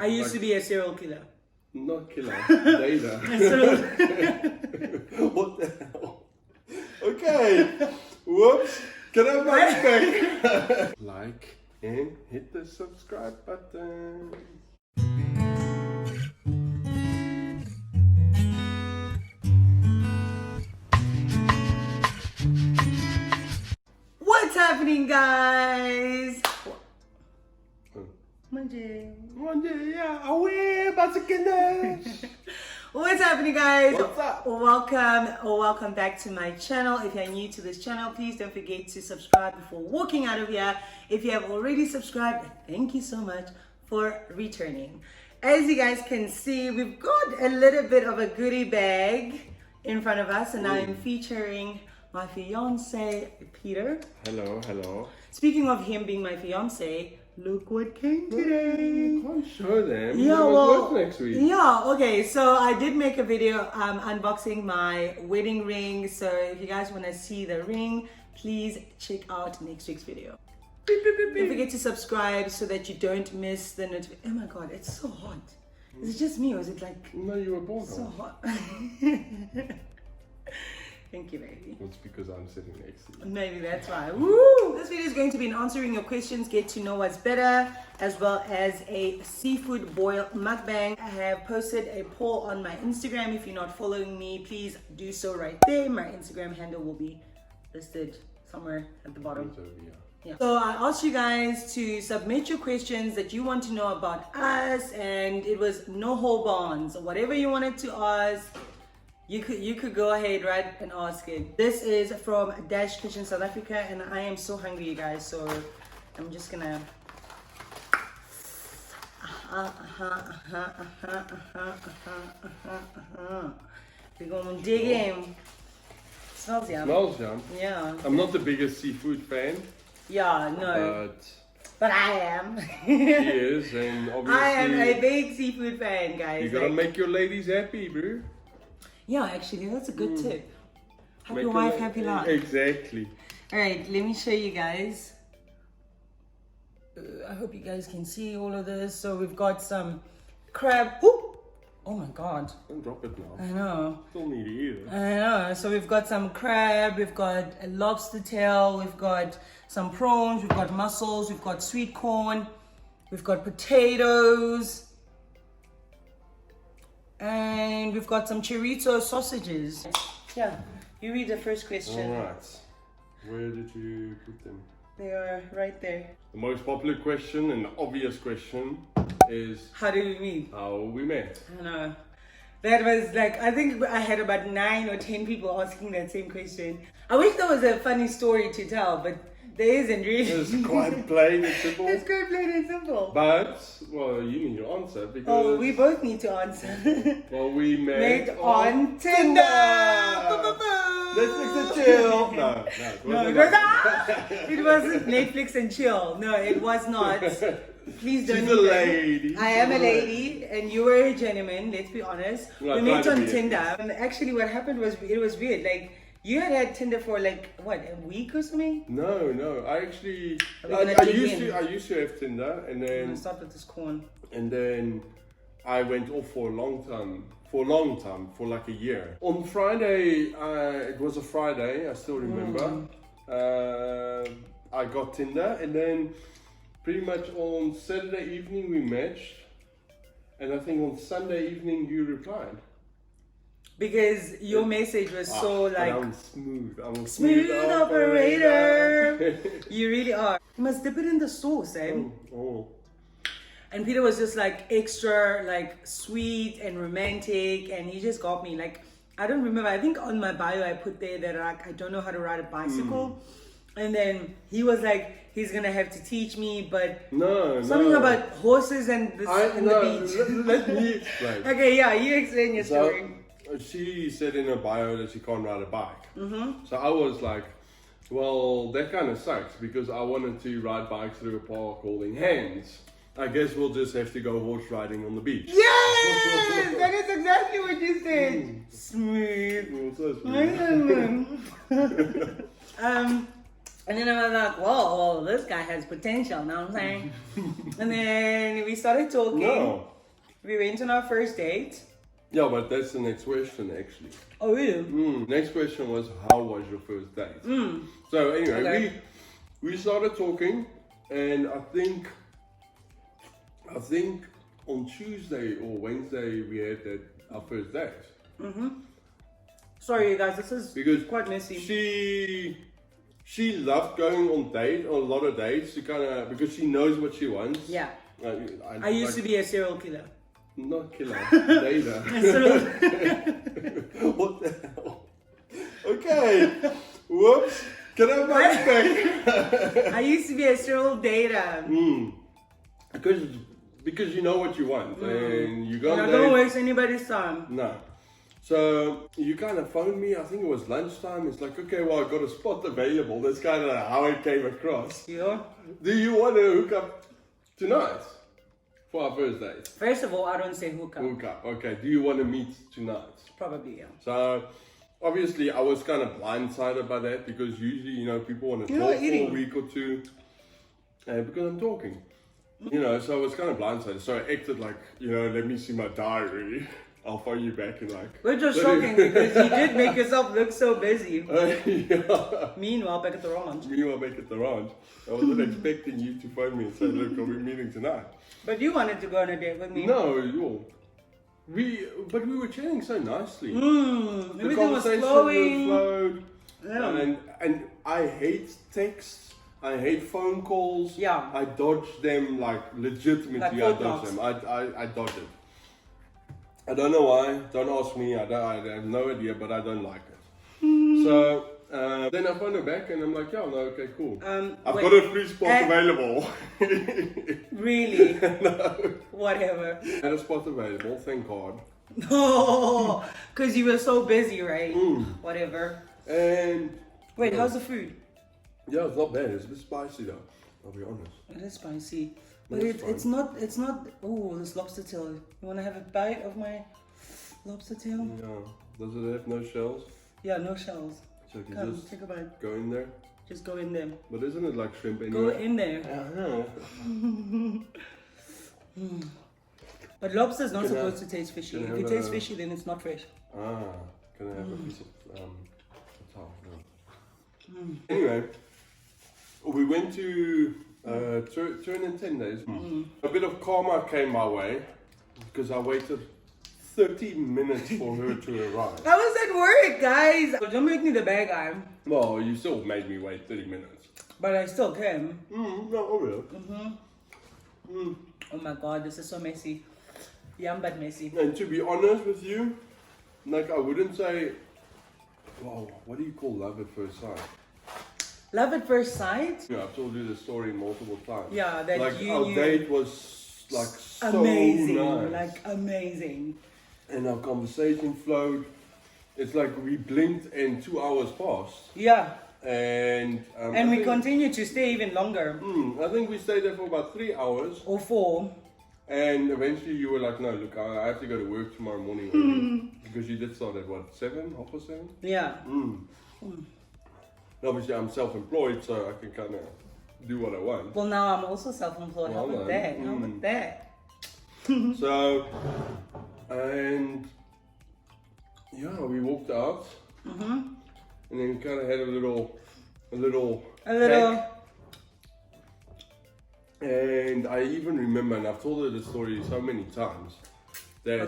I used to be a serial killer. Not killer, data. What the hell? Okay. Whoops. Can I have my back? Like and hit the subscribe button. What's happening, guys? Monday, yeah. Away, What's happening, guys? What's up? Welcome back to my channel. If you're new to this channel, please don't forget to subscribe before walking out of here. If you have already subscribed, thank you so much for returning. As you guys can see, we've got a little bit of a goodie bag in front of us, and I'm featuring my fiance, Peter. Hello. Speaking of him being my fiance, look what came today. You can't show them. Yeah, well, next week. Yeah, okay. So I did make a video unboxing my wedding ring. So if you guys want to see the ring, please check out next week's video. Don't forget to subscribe so that you don't miss the notification. Oh my god, it's so hot. Is it just me or is it like... No, you were born so hot. Thank you, baby. It's because I'm sitting next to you. Maybe that's why. Woo! This video is going to be answering your questions, get to know what's better, as well as a seafood boil mukbang. I have posted a poll on my Instagram. If you're not following me, please do so right there. My Instagram handle will be listed somewhere at the bottom. It's over here. Yeah. So I asked you guys to submit your questions that you want to know about us, and it was no hold barns. Whatever you wanted to ask, you could go ahead, right, and ask it. This is from Dash Kitchen South Africa, and I am so hungry, you guys. So I'm just gonna. We're gonna dig in. Smells yum. Smells yum. Yeah. I'm not the biggest seafood fan. Yeah, no. But I am. She is, and obviously I am a big seafood fan, guys. You gotta make your ladies happy, bro. Yeah, actually, that's a good tip. Happy Make wife, happy life. Exactly. All right, let me show you guys. I hope you guys can see all of this. So we've got some crab. Ooh! Oh my God. Don't drop it now. I know. Still need to eat it. I know. So we've got some crab, we've got a lobster tail, we've got some prawns, we've got mussels, we've got sweet corn, we've got potatoes, and we've got some chorizo sausages. Yeah, you read the first question. All right. Where did you put them? They are right there. The most popular question and the obvious question is... How did we meet? How we met. I know. That was like, I think I had about 9 or 10 people asking that same question. I wish there was a funny story to tell, but there isn't really. It's quite plain and simple. It's quite plain and simple. But, well, you need to answer because... Oh, we both need to answer. Well, we met on Tinder. Netflix and chill. No, It wasn't Netflix and chill. No, it was not. Please don't. She's a lady. I am a lady, and you were a gentleman. Let's be honest. Well, we met on Tinder. And actually, what happened was it was weird. Like you had Tinder for like what, a week or something? No. I actually I used to have Tinder, and then I'm gonna start with this corn. And then I went off for a long time, for like a year. On Friday, it was a Friday, I still remember. I got Tinder, and then pretty much on Saturday evening we matched, and I think on Sunday evening you replied. Because your message was so like... I'm smooth. I'm a smooth operator. You really are. You must dip it in the sauce, eh? Oh. And Peter was just like extra like sweet and romantic, and he just got me. Like, I don't remember, I think on my bio I put there that like I don't know how to ride a bicycle. And then he was like, he's gonna have to teach me, but something about horses and the beach. Let me explain. Okay, yeah, you explain your story. She said in her bio that she can't ride a bike. So I was like, well, that kind of sucks because I wanted to ride bikes through a park holding hands. I guess we'll just have to go horse riding on the beach. Yes! That is exactly what you said. Smooth. Well, so smooth. And then I was like, whoa, this guy has potential, know what I'm saying? And then we started talking. No. We went on our first date. Yeah, but that's the next question, actually. Oh, really? Next question was, how was your first date? So anyway, Okay. we started talking, and I think on Tuesday or Wednesday we had our first date. Sorry, you guys, this is Because quite messy. She loved going on a lot of dates to because she knows what she wants. Yeah. I used to like, be a serial killer. not killer, dater. What the hell? Okay. Whoops. Can I have my back? I used to be a serial dater. Because you know what you want and you go And on I don't dates. waste anybody's time. No. So you kind of phoned me, I think it was lunchtime. It's like, okay, well, I got a spot available. That's kind of how it came across. Yeah. Do you want to hook up tonight for our first date? First of all, I don't say hook up. Hook up, okay. Do you want to meet tonight? Probably, yeah. So obviously I was kind of blindsided by that because usually, you know, people want to You're talk not for eating. a week or two because I'm talking. You know, so I was kind of blindsided. So I acted like, you know, let me see my diary. I'll phone you back in like... Which was shocking because you did make yourself look so busy. Yeah. Meanwhile, back at the ranch. Meanwhile, back at the ranch, I wasn't expecting you to phone me and say, look, are we meeting tonight? But you wanted to go on a date with me. No, but we were chatting so nicely. The everything was conversation flowing. flowed. Yeah. And I hate texts. I hate phone calls. Yeah. I dodge them like legitimately. Like I phone dodge calls. them. I dodge it. I don't know why. Don't ask me. I have no idea, but I don't like it. So then I phoned her back and I'm like, yeah, no, okay, cool. I've wait. got a free spot available. Really? No. Whatever. Had a spot available, thank God. No, because you were so busy, right? Whatever. And Wait, how's the food? yeah, it's not bad. It's a bit spicy though. I'll be honest. It is spicy. But That's it's not, oh, this lobster tail. You want to have a bite of my lobster tail? Yeah. Does it have no shells? Yeah, no shells. So you Come, just take a bite. go in there. Just go in there. But isn't it like shrimp anyway? Go in there. I But lobster's not Can I- supposed to taste fishy. can I If have it tastes a- fishy, then it's not fresh. Ah, can I have a piece of towel? No. Anyway, we went to turn in 10 days. A bit of karma came my way because I waited 30 minutes for her to arrive. I was at work, guys. Don't make me the bad guy. Well, you still made me wait 30 minutes. But I still came. No, I will. Oh my god, this is so messy. Yum, but messy. And to be honest with you, like I wouldn't say, wow, what do you call love at first sight? Love at first sight? Yeah, I've told you this story multiple times. Yeah, that like you our knew. date was like so Amazing. nice. Like, amazing. And our conversation flowed. It's like we blinked and 2 hours passed. Yeah. And And we continue to stay even longer. I think we stayed there for about 3 hours. Or 4. And eventually you were like, no, look, I have to go to work tomorrow morning early. Because you did start at what, 7, half past 7? Yeah. And obviously I'm self-employed, so I can kind of do what I want. Well, now I'm also self-employed. How Well, about no. that? How about that? So, and yeah, we walked out. And then kind of had a little hack. And I even remember, and I've told her the story so many times, that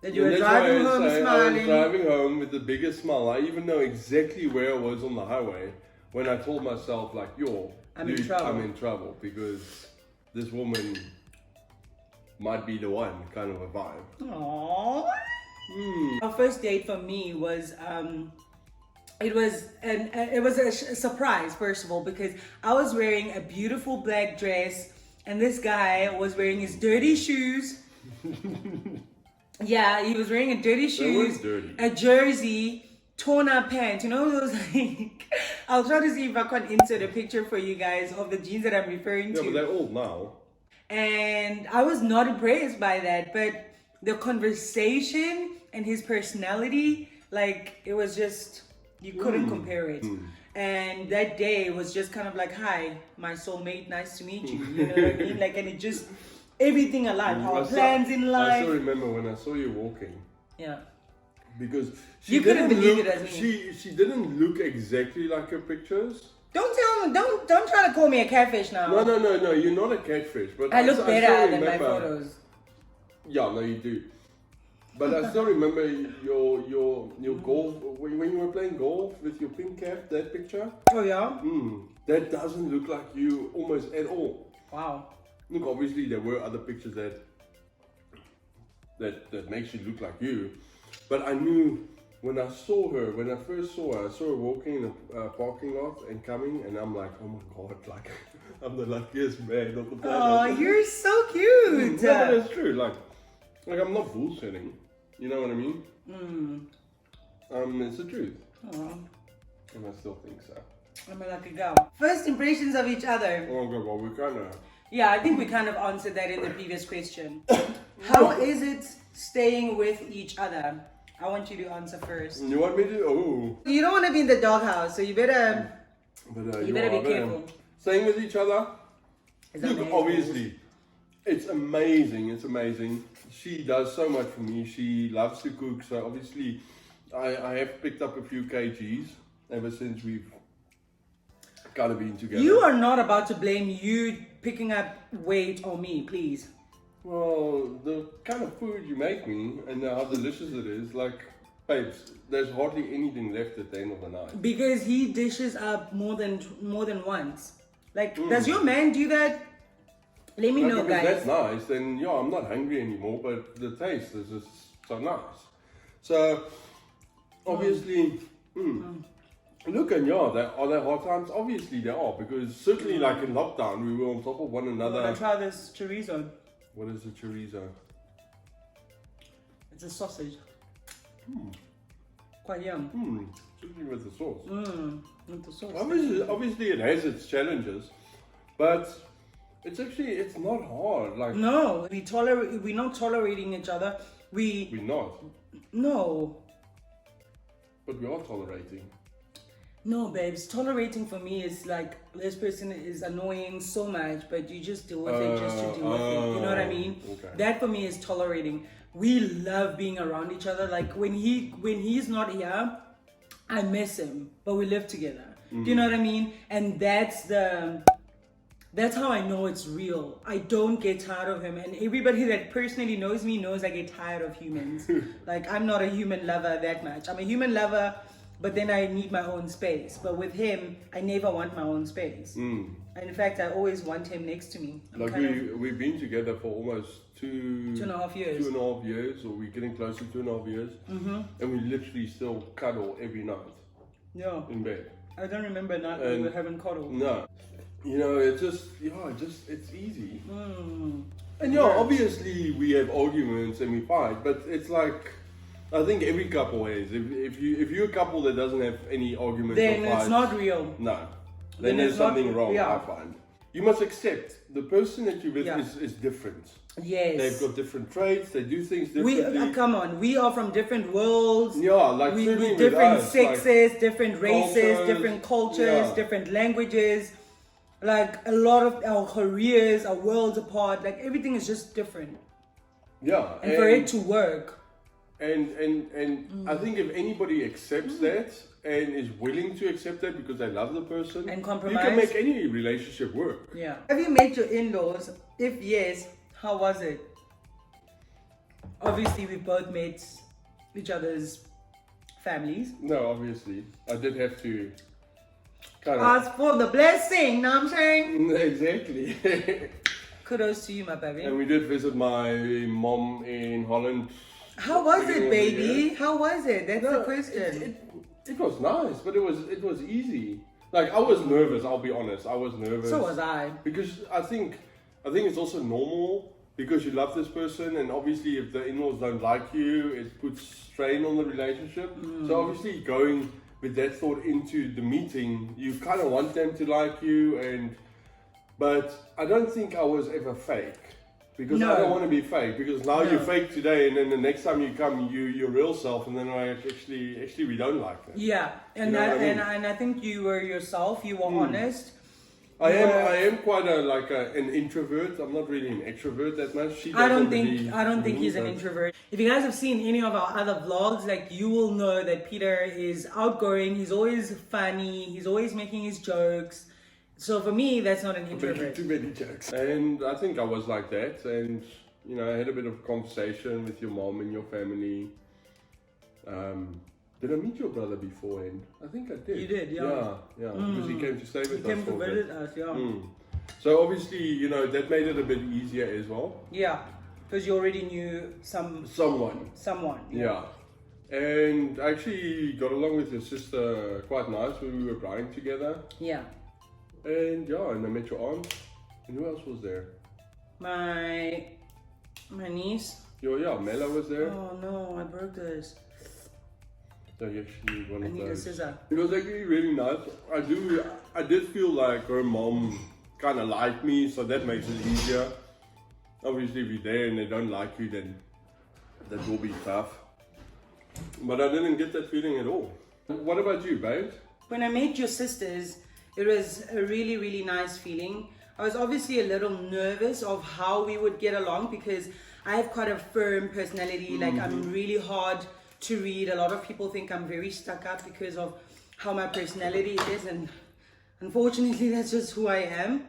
That you were that's why driving I home say I was smiling. driving home with the biggest smile. I even know exactly where I was on the highway when I told myself, like, yo, I'm in dude, trouble. I'm in trouble because this woman might be the one, kind of a vibe. Aww. Our first date for me was it was a surprise, first of all, because I was wearing a beautiful black dress and this guy was wearing his dirty shoes. Yeah, he was wearing a dirty shoes, dirty. a jersey, torn up pants. You know those like I'll try to see if I can insert a picture for you guys of the jeans that I'm referring Yeah, to. but they're old now. And I was not impressed by that, but the conversation and his personality, like, it was just, you couldn't compare it. And that day was just kind of like, hi, my soulmate, nice to meet you. You know what I mean? Like, and it just, everything alive, our plans in life. I still remember when I saw you walking. Yeah. Because you couldn't believe it as me. She didn't look exactly like her pictures. Don't tell me, don't try to call me a catfish now. No, you're not a catfish. But I look better than my photos. Yeah, no, you do. But I still remember your golf, when you were playing golf with your pink cap, that picture. Oh yeah? That doesn't look like you almost at all. Wow. Look, obviously there were other pictures that makes you look like you. But I knew when I first saw her, I saw her walking in a parking lot and coming, and I'm like, oh my God, like, I'm the luckiest man on the planet. Oh, you're so cute. No, but it's true, like I'm not bullshitting. You know what I mean? It's the truth. Oh. And I still think so. I'm a lucky girl. First impressions of each other. Oh God, well, we kind of... Yeah, I think we kind of answered that in the previous question. How is it staying with each other? I want you to answer first. You want me to? Oh. You don't want to be in the doghouse, so you better... you better be careful. Staying with each other? Look, amazing. Obviously, it's amazing. It's amazing. She does so much for me. She loves to cook, so obviously I have picked up a few kgs ever since we've kind of been together. You are not about to blame you picking up weight on me, please. Well, the kind of food you make me and how delicious it is, like, babes, there's hardly anything left at the end of the night. Because he dishes up more than once. Like, does your man do that? Let me know, guys. If that's nice, then yeah, I'm not hungry anymore, but the taste is just so nice. So, obviously, look, and yeah, are there hard times? Obviously there are, because certainly like in lockdown, we were on top of one another. I'm gonna try this chorizo. What is a chorizo? It's a sausage. Quite yum. Certainly with the sauce. With the sauce. Obviously it has its challenges, but it's not hard. Like, no, we're not tolerating each other. We're not. No. But we are tolerating. No, babes. Tolerating for me is like, this person is annoying so much, but you just deal with it just to deal with it. You know what I mean? Okay. That for me is tolerating. We love being around each other. Like when he's not here, I miss him, but we live together. Do you know what I mean? And that's how I know it's real. I don't get tired of him, and everybody that personally knows me knows I get tired of humans. Like, I'm not a human lover that much. I'm a human lover, but then I need my own space. But with him, I never want my own space. And in fact, I always want him next to me. We've been together for almost 2.5 years. 2.5 years, or we're getting close to 2.5 years. And we literally still cuddle every night. Yeah. In bed. I don't remember a night when we haven't cuddled. No. You know, it's easy. And yeah, obviously we have arguments and we fight, but it's like, I think every couple has. If you're a couple that doesn't have any arguments then or fights, it's not real. No. Then there's something wrong, I find. You must accept the person that you're with is different. Yes. They've got different traits, they do things differently. Come on, we are from different worlds. Yeah, like we with different us, sexes, like different races, cultures, different cultures, different languages. Like a lot of our careers are worlds apart. Like everything is just different. Yeah. And for it to work. And I think if anybody accepts that and is willing to accept that because they love the person, and compromise, you can make any relationship work. Yeah. Have you met your in-laws? If yes, how was it? Obviously, we both met each other's families. No, obviously. I did have to kind of ask for the blessing, know what I'm saying? Exactly. Kudos to you, my baby. And we did visit my mom in Holland. How was it, baby? How was it? That's the question. It was nice, but it was easy. Like, I was nervous, I'll be honest. I was nervous. So was I. Because I think it's also normal because you love this person, and obviously if the in-laws don't like you, it puts strain on the relationship. So obviously going with that thought into the meeting, you kind of want them to like you, but I don't think I was ever fake. Because No. I don't want to be fake. Because now No. you're fake today, and then the next time you come, your real self, and then actually we don't like that. Yeah, and You know what I mean? and I think you were yourself. You were honest. I Yeah. am quite an introvert. I'm not really an extrovert that much. I don't think he's an introvert. If you guys have seen any of our other vlogs, like you will know that Peter is outgoing. He's always funny. He's always making his jokes. So for me, that's not an introvert. Too many jokes. And I think I was like that. And you know, I had a bit of conversation with your mom and your family. Did I meet your brother beforehand? I think I did. You did, yeah. Yeah. Because he came to stay with us. He came to for a bit. visit us, yeah. So obviously, you know, that made it a bit easier as well. Yeah, because you already knew Someone. Yeah. And I actually got along with your sister quite nice when we were riding together. Yeah. And I met your aunt. And who else was there? My niece. Mela was there. Oh no, I broke this. So you actually need one I of need a those. scissor. It was actually really nice. I did feel like her mom kind of liked me, so that makes it easier. Obviously, if you're there and they don't like you, then that will be tough. But I didn't get that feeling at all. What about you, babe? When I met your sisters, it was a really, really nice feeling. I was obviously a little nervous of how we would get along because I have quite a firm personality. Like I'm really hard to read. A lot of people think I'm very stuck up because of how my personality is, and unfortunately that's just who I am.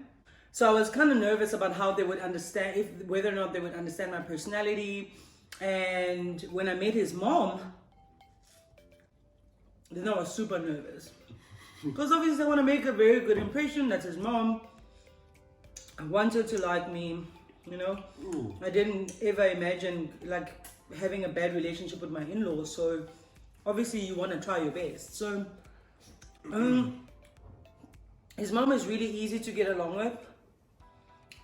So I was kind of nervous about how they would understand, whether or not they would understand my personality. And when I met his mom, then I was super nervous because obviously I want to make a very good impression. That's his mom. I want her to like me, you know. I didn't ever imagine like having a bad relationship with my in-laws, so obviously you want to try your best. So his mom is really easy to get along with,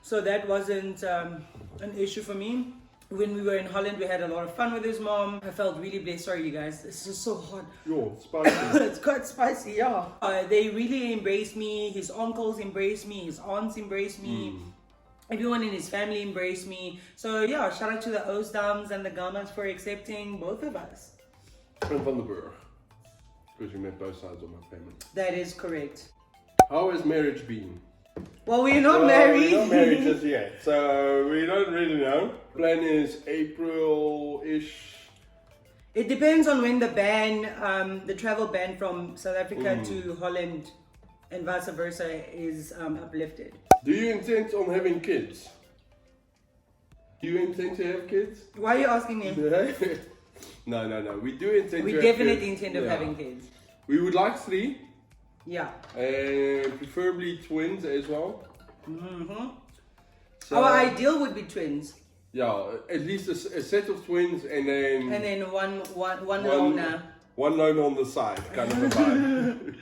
so that wasn't an issue for me. When we were in Holland, we had a lot of fun with his mom. I felt really blessed. Sorry you guys, it's just so hot. Spicy. It's quite spicy, yeah. They really embraced me. His uncles embraced me, his aunts embraced me. Everyone in his family embraced me. So yeah, shout out to the Oostdams and the Gamas for accepting both of us. And Van den Burg. Because you met both sides of my family. That is correct. How has marriage been? Well, we're not married. We're not married just yet, so we don't really know. Plan is April-ish. It depends on when the travel ban from South Africa to Holland and vice versa is uplifted. Do you intend on having kids? Do you intend to have kids? Why are you asking me? No. We do intend We to have definitely kids. intend of having kids. We would like 3. Yeah. And preferably twins as well. So, Our ideal would be twins. Yeah, at least a set of twins and then one loner. One loner on the side, kind of a vibe.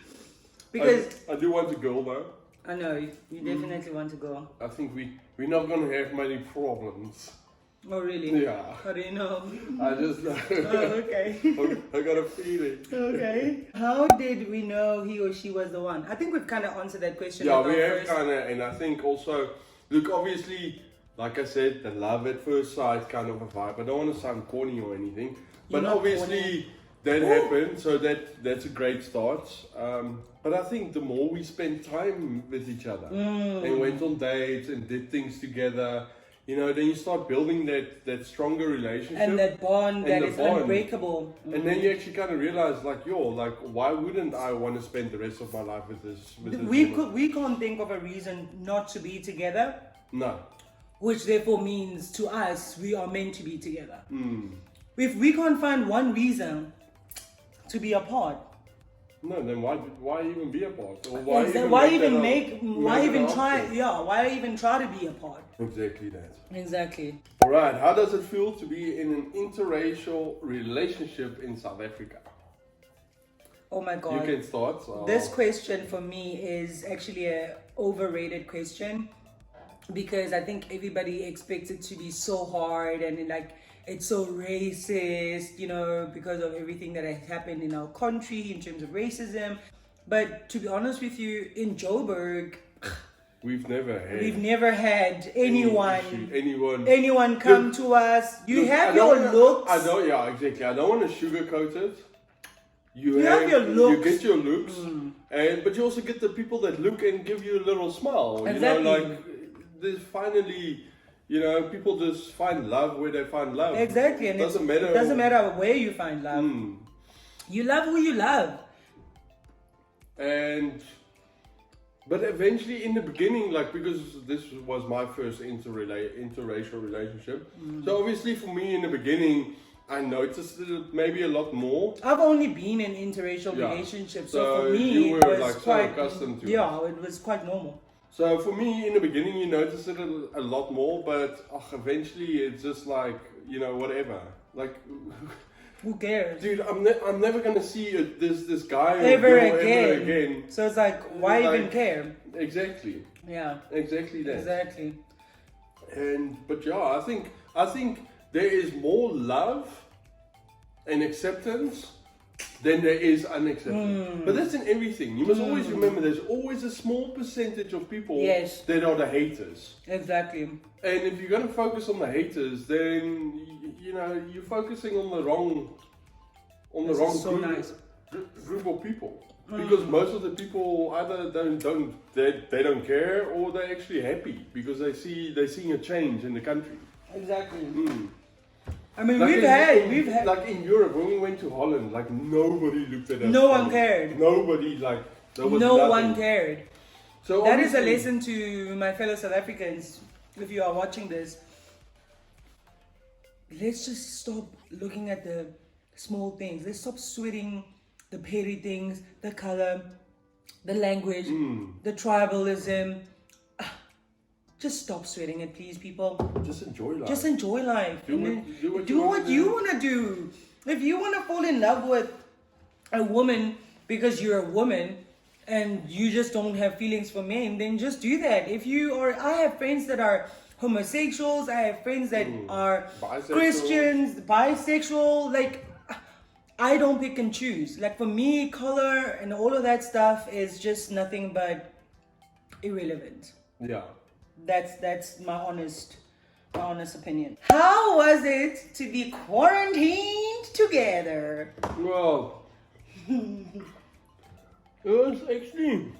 Because I do want a girl though. I know you definitely want to go. I think we're not gonna have many problems. Oh really? Yeah. How do you know? I just know. Oh, okay. I got a feeling. Okay. How did we know he or she was the one? I think we've kind of answered that question. Yeah, we have kind of, and I think also, look, obviously, like I said, the love at first sight kind of a vibe. I don't want to sound corny or anything, but obviously that happened, so that's a great start. But I think the more we spend time with each other and went on dates and did things together, you know, then you start building that stronger relationship. And that bond that is unbreakable. And then you actually kind of realize, why wouldn't I want to spend the rest of my life with this woman? We can't think of a reason not to be together. No. Which therefore means to us, we are meant to be together. If we can't find one reason to be apart, no, then why even be apart? Or why even try to be apart? Exactly that. Exactly. All right. How does it feel to be in an interracial relationship in South Africa? Oh my God. You can start. So. This question for me is actually an overrated question because I think everybody expects it to be so hard and it's so racist, you know, because of everything that has happened in our country in terms of racism. But to be honest with you, in Joburg, We've never had. We've never had anyone anyone come to us. You Look, have I don't your wanna- looks. I don't. Yeah, exactly. I don't want to sugarcoat it. You have your looks. You get your looks, but you also get the people that look and give you a little smile. Exactly. You know, like there's finally, people just find love where they find love. Exactly, and it doesn't matter. It doesn't matter where you find love. You love who you love. But eventually, in the beginning, like, because this was my first interracial relationship, so obviously for me in the beginning, I noticed it maybe a lot more. I've only been in interracial relationships, so for me you were, it was like, quite so accustomed to it was quite normal. So for me, in the beginning, you notice it a lot more, but eventually it's just like, whatever. Like, who cares? dude, I'm never gonna see this guy ever or girl again. ever again. So it's like, why even care? Exactly. Yeah. Exactly that. Exactly. But yeah, I think there is more love and acceptance than there is unacceptance. But that's in everything. You must always remember there's always a small percentage of people that are the haters. Exactly. And if you're going to focus on the haters, then you're focusing on the wrong group of people. Because most of the people either they don't care, or they're actually happy because they're seeing a change in the country. Exactly. I mean, Like we've had like in Europe when we went to Holland, like nobody looked at us. No one cared. Nobody there was no nothing. one cared. So that is a lesson to my fellow South Africans. If you are watching this, let's just stop looking at the small things. Let's stop sweating the petty things, the color, the language, the tribalism. Just stop sweating it, please, people. Just enjoy life. Just enjoy life. Do what you want to do. If you want to fall in love with a woman because you're a woman and you just don't have feelings for men, then just do that. I have friends that are homosexuals. I have friends that are bisexual. Christians, bisexual. Like, I don't pick and choose. Like, for me, color and all of that stuff is just nothing but irrelevant. Yeah. That's my honest opinion. How was it to be quarantined together? Well, it was actually.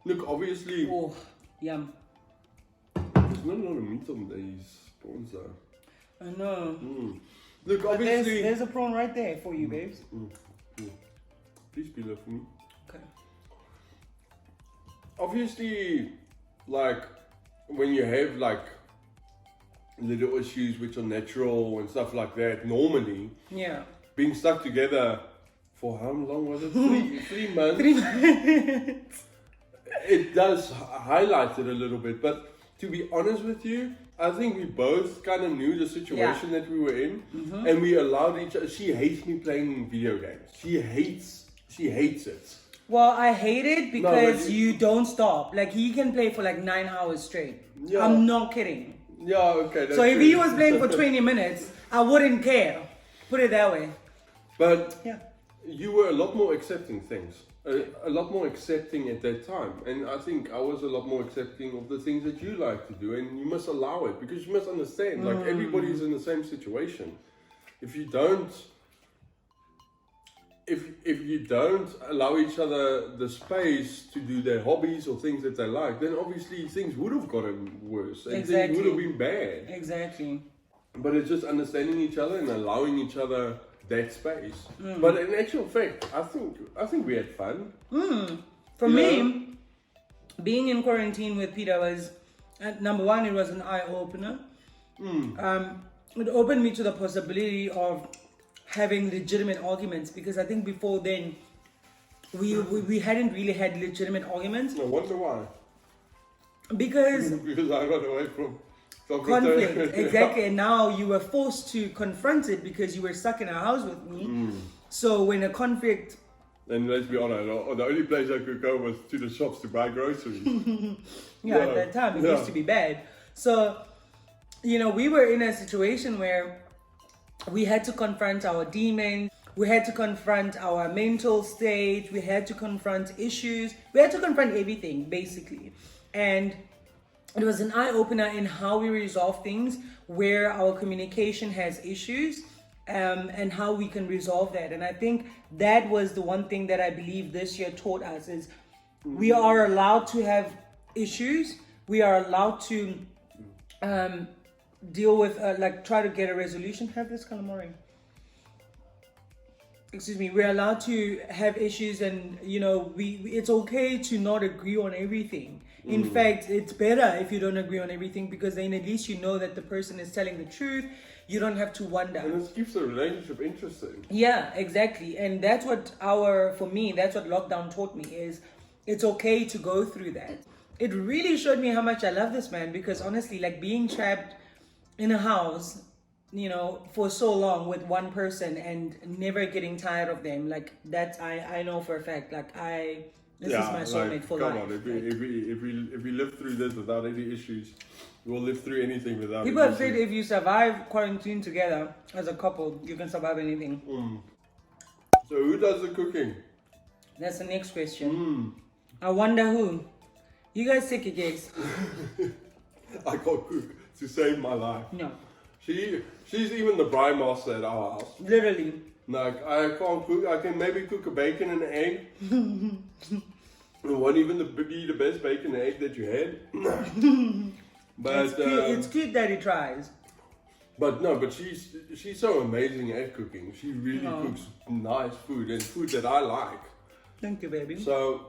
Look, obviously. Oh, yum. There's not a lot of meat on these prawns though. I know. Look, But obviously. there's a prawn right there for you, babes. Please peel it for me. Okay. Obviously, like, when you have like little issues which are natural and stuff like that, normally, being stuck together for how long was it? 3 months. 3 months. It does highlight it a little bit, but to be honest with you, I think we both kind of knew the situation that we were in, and we allowed each other. She hates me playing video games. She hates it. Well, I hate it because you don't stop. Like, he can play for like 9 hours straight. Yeah. I'm not kidding. Yeah, okay. That's So if true. he was playing for 20 minutes, I wouldn't care. Put it that way. But you were a lot more accepting things. A lot more accepting at that time. And I think I was a lot more accepting of the things that you like to do. And you must allow it, because you must understand, like, everybody's in the same situation. If you don't allow each other the space to do their hobbies or things that they like, then obviously things would have gotten worse. And things would have been bad. Exactly. But it's just understanding each other and allowing each other that space. But in actual fact, I think we had fun. For me, being in quarantine with Peter was, number one, it was an eye-opener. It opened me to the possibility of having legitimate arguments, because I think before then we hadn't really had legitimate arguments. I wonder why. Because I ran away from conflict. Exactly. And now you were forced to confront it because you were stuck in a house with me. So when a conflict... And let's be honest, the only place I could go was to the shops to buy groceries. At that time it used to be bad. So, we were in a situation where we had to confront our demons, we had to confront our mental state, we had to confront issues, we had to confront everything, basically. And it was an eye-opener in how we resolve things, where our communication has issues, and how we can resolve that. And I think that was the one thing that I believe this year taught us is we are allowed to have issues. We are allowed to deal with, like, try to get a resolution. Have this calamari. Excuse me. We're allowed to have issues, and you know, it's okay to not agree on everything. In fact, it's better if you don't agree on everything, because then at least you know that the person is telling the truth. You don't have to wonder. And it keeps the relationship interesting. Yeah, exactly. And that's what for me, that's what lockdown taught me, is it's okay to go through that. It really showed me how much I love this man, because honestly, like, being trapped in a house, you know, for so long with one person and never getting tired of them, like, that I know for a fact, like, this is my soulmate for life. Come on, if we live through this without any issues, we'll live through anything without. People have said if you survive quarantine together as a couple, you can survive anything. So who does the cooking? That's the next question. I wonder who. You guys take a guess. I can't cook to save my life. No. She's even the brine master at our house. Literally. No, I can't cook. I can maybe cook a bacon and an egg. It won't even be the best bacon and egg that you had. But it's cute that he tries. But no, but she's so amazing at cooking. She really cooks nice food and food that I like. Thank you, baby. So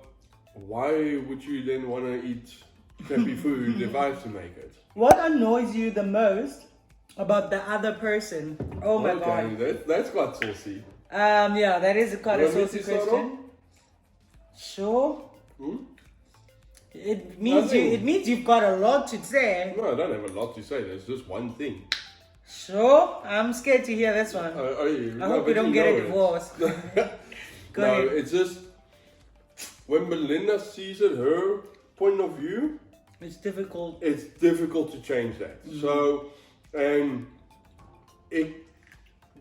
why would you then want to eat crappy food if I have to make it? What annoys you the most about the other person? Oh my god. Okay, that's quite saucy. Yeah, that is quite a saucy question. Sure. It means you've got a lot to say. No, I don't have a lot to say. There's just one thing. Sure, I'm scared to hear this one. I hope we don't get a divorce. Go ahead. It's just when Melinda sees it, her point of view, it's difficult. It's difficult to change that. So, it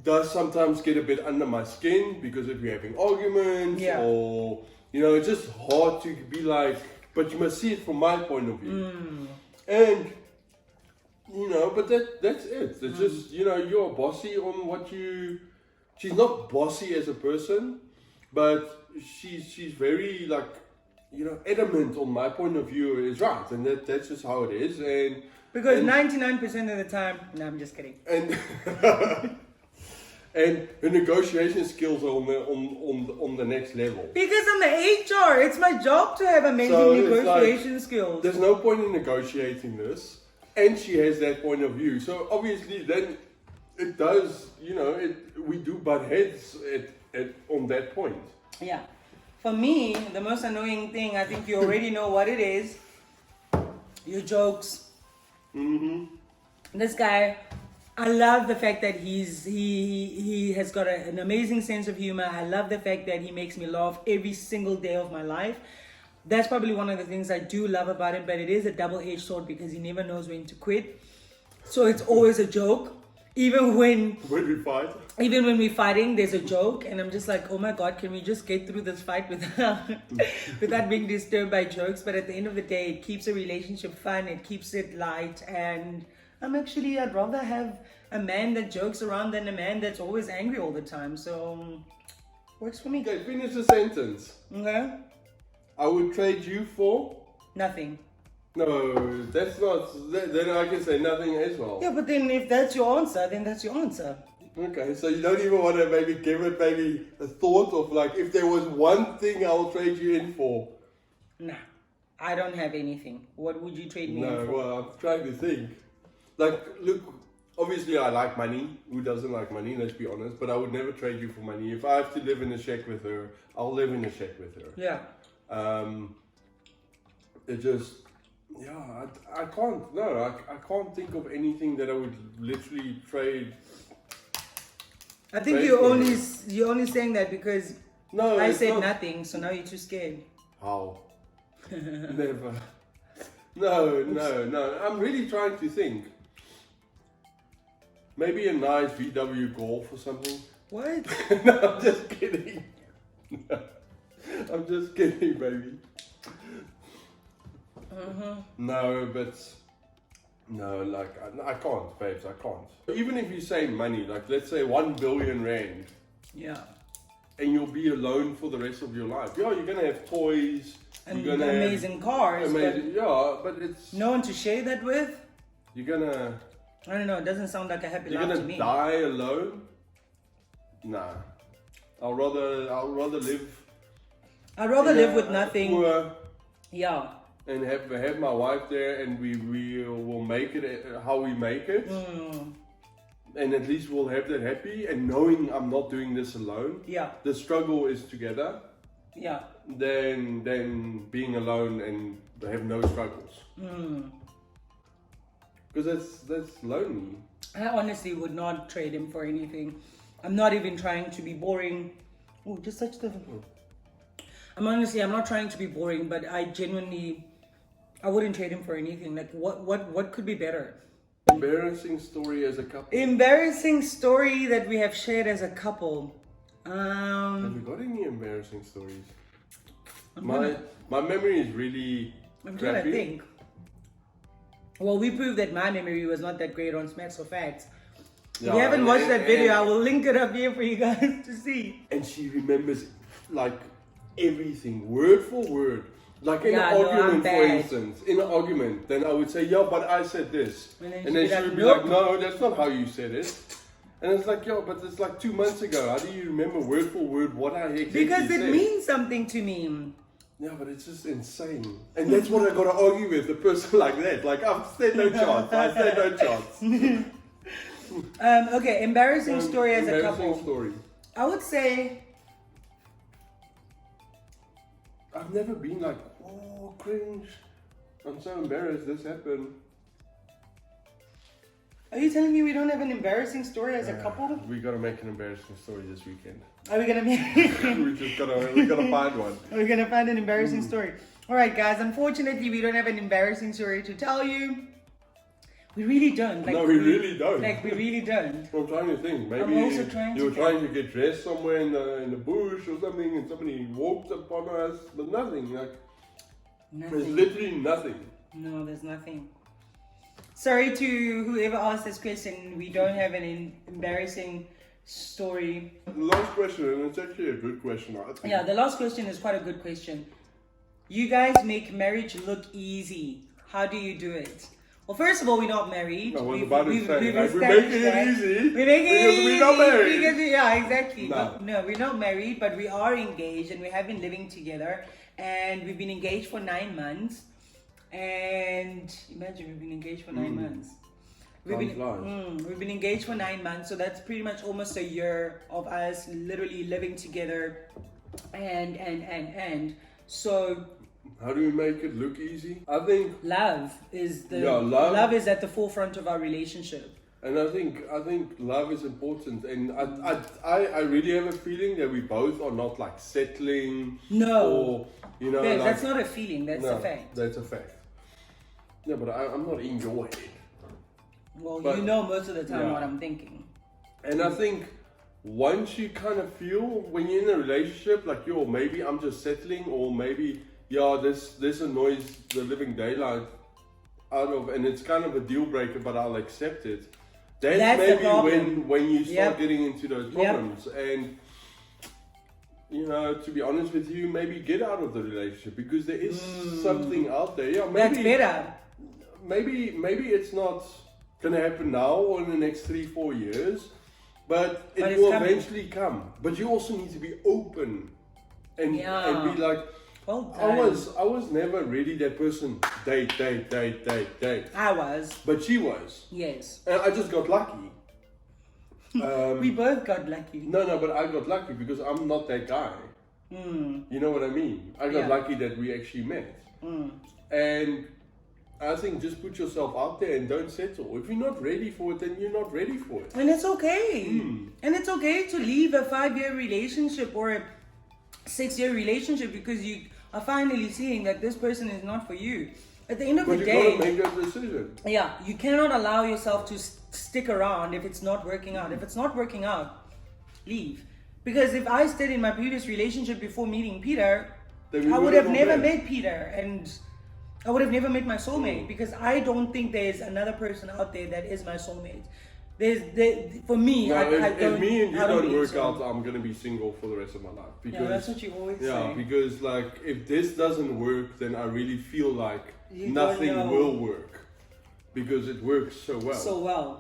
does sometimes get a bit under my skin, because if you're having arguments or, you know, it's just hard to be like, but you must see it from my point of view. And, you know, but that's it. It's just, you know, you're bossy on what you... She's not bossy as a person, but she's very, like, you know, adamant on my point of view is right. And that's just how it is. And because 99% of the time... No, I'm just kidding. And... And the negotiation skills are on the next level. Because I'm the HR, it's my job to have amazing negotiation skills. There's no point in negotiating this, and she has that point of view. So obviously, then it does. You know, we do butt heads on that point. Yeah. For me, the most annoying thing, I think you already know what it is. Your jokes. This guy. I love the fact that he has got an amazing sense of humor. I love the fact that he makes me laugh every single day of my life. That's probably one of the things I do love about him, but it is a double-edged sword because he never knows when to quit. So it's always a joke. Even when we fight. Even when we're fighting, there's a joke. And I'm just like, oh my God, can we just get through this fight without being disturbed by jokes? But at the end of the day, it keeps a relationship fun. It keeps it light. And I'd rather have a man that jokes around than a man that's always angry all the time. So, works for me. Okay, finish the sentence. Okay. I would trade you for? Nothing. No, that's not, then I can say nothing as well. Yeah, but then if that's your answer, then that's your answer. Okay, so you don't even want to maybe give it maybe a thought of like, if there was one thing I'll trade you in for? Nah, I don't have anything. What would you trade me in for? No, well, I'm trying to think. Like, look, obviously I like money. Who doesn't like money? Let's be honest. But I would never trade you for money. If I have to live in a shack with her, I'll live in a shack with her. Yeah. It just, yeah, I can't. No, I can't think of anything that I would literally trade. I think you're only saying that because I said not nothing, so now you're too scared. How? Never. No. I'm really trying to think. Maybe a nice VW Golf or something. What? No, I'm just kidding. I'm just kidding, baby. No, but no, like I can't, babes. I can't. Even if you say money, like let's say 1 billion rand. Yeah. And you'll be alone for the rest of your life. Yeah, you're gonna have toys. And you're gonna amazing cars. Amazing, yeah, but it's no one to share that with. You're gonna. I don't know. It doesn't sound like a happy You're life gonna to me. die alone. Nah, I'll rather live. I'd rather live with nothing. Poor, yeah. and have my wife there, and we will make it how we make it. And at least we'll have that happy, and knowing I'm not doing this alone. Yeah. The struggle is together. Yeah. Then being alone and have no struggles. Because that's lonely. I honestly would not trade him for anything. I'm not even trying to be boring. Oh, just such the. I'm not trying to be boring, but I wouldn't trade him for anything. Like what could be better? Embarrassing story as a couple. Embarrassing story that we have shared as a couple. Have we got any embarrassing stories? My memory is really I'm trying to think. Well, we proved that my memory was not that great on Smacks or Facts. If you haven't watched that video, I will link it up here for you guys to see. And she remembers like everything, word for word. Like in an argument, for instance. In an argument, then I would say, yeah, but I said this. And then she would be like, no, that's not how you said it. And it's like, yo, but it's like 2 months ago. How do you remember word for word what I exactly said? Because it means something to me. Yeah, but it's just insane. And that's what I got to argue with, a person like that. Like, I've said no chance. I said no chance. Okay, embarrassing story as a couple. Embarrassing story. I would say... I've never been like, oh, cringe. I'm so embarrassed this happened. Are you telling me we don't have an embarrassing story as a couple? We gotta make an embarrassing story this weekend. Are we gonna make? we gotta find one. We're gonna find an embarrassing story. All right, guys. Unfortunately, we don't have an embarrassing story to tell you. We really don't. Like, no, we really don't. Like we really don't. I'm trying to think. Maybe you were trying to get dressed somewhere in the bush or something, and somebody walked upon us, but nothing. Like nothing. There's literally nothing. No, there's nothing. Sorry to whoever asked this question. We don't have an embarrassing story. The last question, and it's actually a good question, I think. Yeah, the last question is quite a good question. You guys make marriage look easy. How do you do it? Well, first of all, we're not married. I was about to say, we're making it easy. We're making it easy. We're not married. Yeah, exactly. No. No, we're not married, but we are engaged and we have been living together. And we've been engaged for 9 months. And imagine we've been engaged for 9 months. We've been engaged for 9 months, so that's pretty much almost a year of us literally living together. And so how do we make it look easy? I think love is love is at the forefront of our relationship. And I think love is important, and I really have a feeling that we both are not like settling. No, or like, that's not a feeling. That's a fact. That's a fact. Yeah, but I'm not in your head. Well, but, most of the time what I'm thinking. And I think once you kind of feel when you're in a relationship, like maybe I'm just settling, or maybe this annoys the living daylight out of, and it's kind of a deal breaker, but I'll accept it. That's maybe when you start getting into those problems. And to be honest with you, maybe get out of the relationship, because there is something out there. Yeah, maybe, that's better. Maybe it's not gonna happen now or in the next 3-4 years, but it will eventually come. But you also need to be open and be like, well I was never really that person. Date. I was. But she was. Yes. And I just got lucky. We both got lucky. No, but I got lucky because I'm not that guy. You know what I mean? I got lucky that we actually met. And I think just put yourself out there and don't settle. If you're not ready for it, then you're not ready for it. And it's okay. And it's okay to leave a 5-year relationship or a 6-year relationship because you are finally seeing that this person is not for you. At the end of the day, you gotta make that decision. Yeah, you cannot allow yourself to stick around if it's not working out. If it's not working out, leave. Because if I stayed in my previous relationship before meeting Peter, I would have never met Peter. And I would have never met my soulmate because I don't think there's another person out there that is my soulmate. For me, No, I don't. if me and you I don't think work so. out, I'm gonna be single for the rest of my life. Because, Yeah, that's what you always yeah, say. because like if this doesn't work, then I really feel like You nothing don't know. will work because it works so well. So well.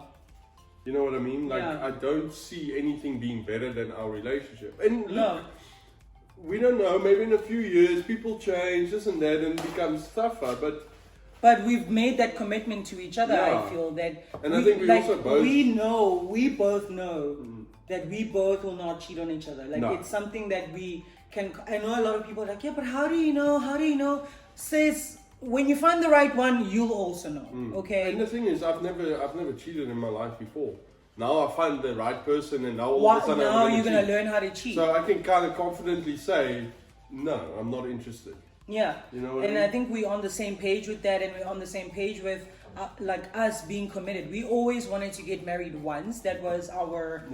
You know what I mean? Like Yeah. I don't see anything being better than our relationship. And look, No. we don't know. Maybe in a few years, people change, this and that, and it becomes tougher. But we've made that commitment to each other. Yeah. I feel that, And I think we also both- we both know that we both will not cheat on each other. Like No. it's something that we can. I know a lot of people are like, yeah, but how do you know? How do you know? Sis, when you find the right one, you'll also know. Okay. And the thing is, I've never cheated in my life before. Now I find the right person, and now all of a sudden Now I'm you're gonna cheat. learn how to cheat. So I can kind of confidently say, no, I'm not interested. Yeah, You know what and I mean? I think we're on the same page with that, and we're on the same page with like us being committed. We always wanted to get married once. That was our,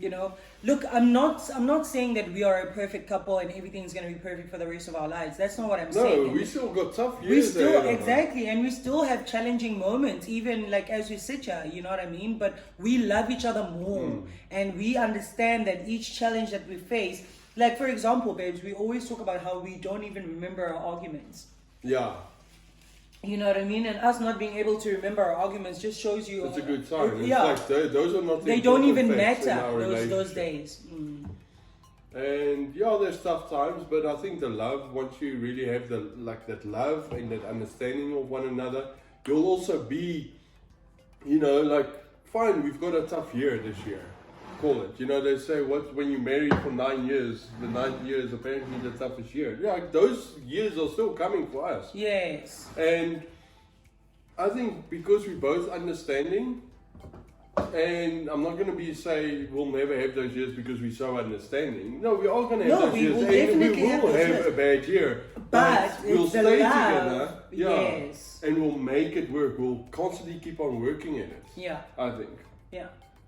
you know. Look, I'm not saying that we are a perfect couple and everything's gonna be perfect for the rest of our lives. That's not what I'm saying. No, we still got tough years. We still ahead of us. exactly, and we still have challenging moments, even like as we sit here. You know what I mean? But we love each other more, and we understand that each challenge that we face. Like, for example, babes, we always talk about how we don't even remember our arguments. Yeah, You know what I mean? And us not being able to remember our arguments just shows you... it's a good sign. It's yeah. like those are not the They don't even important facts in matter, our those relationship. days. And yeah, there's tough times, but I think the love, once you really have that love and that understanding of one another, you'll also be, you know, like, fine, we've got a tough year this year. Call it. You know, they say when you marry for 9 years, the 9th year is apparently the toughest year. Yeah, those years are still coming for us. Yes. And I think because we're both understanding, and I'm not going to say we'll never have those years because we're so understanding. No, we are going to have those we years, will and we definitely have will those have years. a bad year. But we'll it's the stay love. together, yeah, Yes. and we'll make it work. We'll constantly keep on working at it. Yeah. I think. Yeah.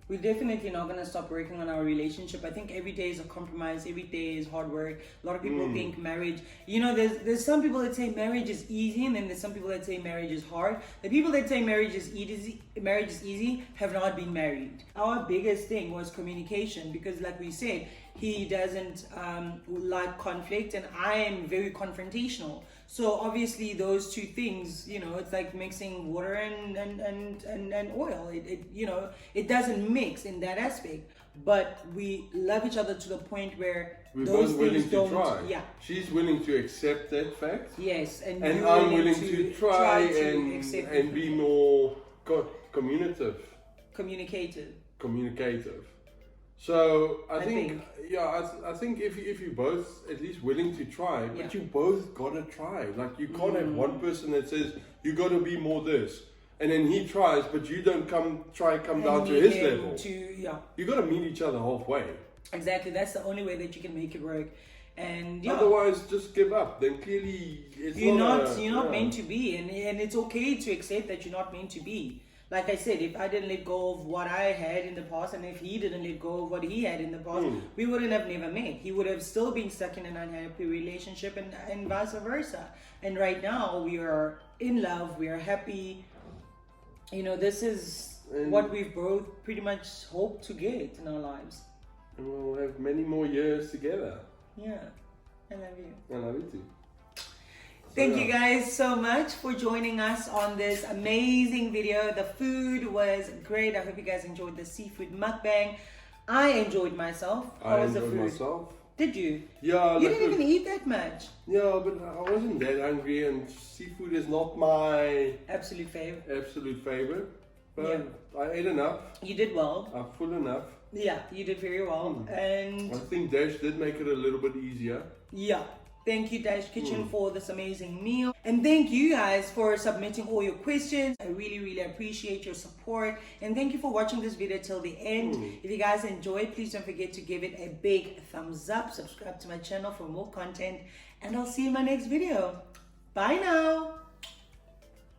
We're definitely not going to stop working on our relationship. I think every day is a compromise. Every day is hard work. A lot of people think marriage... You know, there's some people that say marriage is easy, and then there's some people that say marriage is hard. The people that say marriage is easy have not been married. Our biggest thing was communication because, like we said, he doesn't like conflict, and I am very confrontational. So obviously those two things, you know, it's like mixing water and oil. It you know, it doesn't mix in that aspect. But we love each other to the point where We're those both willing things to don't. try. Yeah. She's willing to accept that fact. Yes, and And you're I'm willing to try to accept and be more communicative. Communicative. So I think yeah, I think if you're both at least willing to try, but you both gotta try. Like you can't have one person that says you gotta be more this, and then he tries, but you don't come down to his level. You gotta meet each other halfway. Exactly, that's the only way that you can make it work. And otherwise, just give up. Then clearly, it's you're not meant to be, and it's okay to accept that you're not meant to be. Like I said, if I didn't let go of what I had in the past, and if he didn't let go of what he had in the past, we wouldn't have never met. He would have still been stuck in an unhappy relationship, and vice versa. And right now, we are in love, we are happy. You know, this is what we've both pretty much hoped to get in our lives. And we'll have many more years together. Yeah, I love you. I love you too. Thank you guys so much for joining us on this amazing video. The food was great. I hope you guys enjoyed the seafood mukbang. I enjoyed myself. How was the food? Myself. Did you? Yeah. You didn't even eat that much. Yeah, but I wasn't that hungry, and seafood is not my absolute favorite. But I ate enough. You did well. I'm full enough. Yeah, you did very well. And I think Dash did make it a little bit easier. Yeah. Thank you, Dash Kitchen, for this amazing meal. And thank you guys for submitting all your questions. I really, really appreciate your support. And thank you for watching this video till the end. If you guys enjoyed, please don't forget to give it a big thumbs up. Subscribe to my channel for more content. And I'll see you in my next video. Bye now.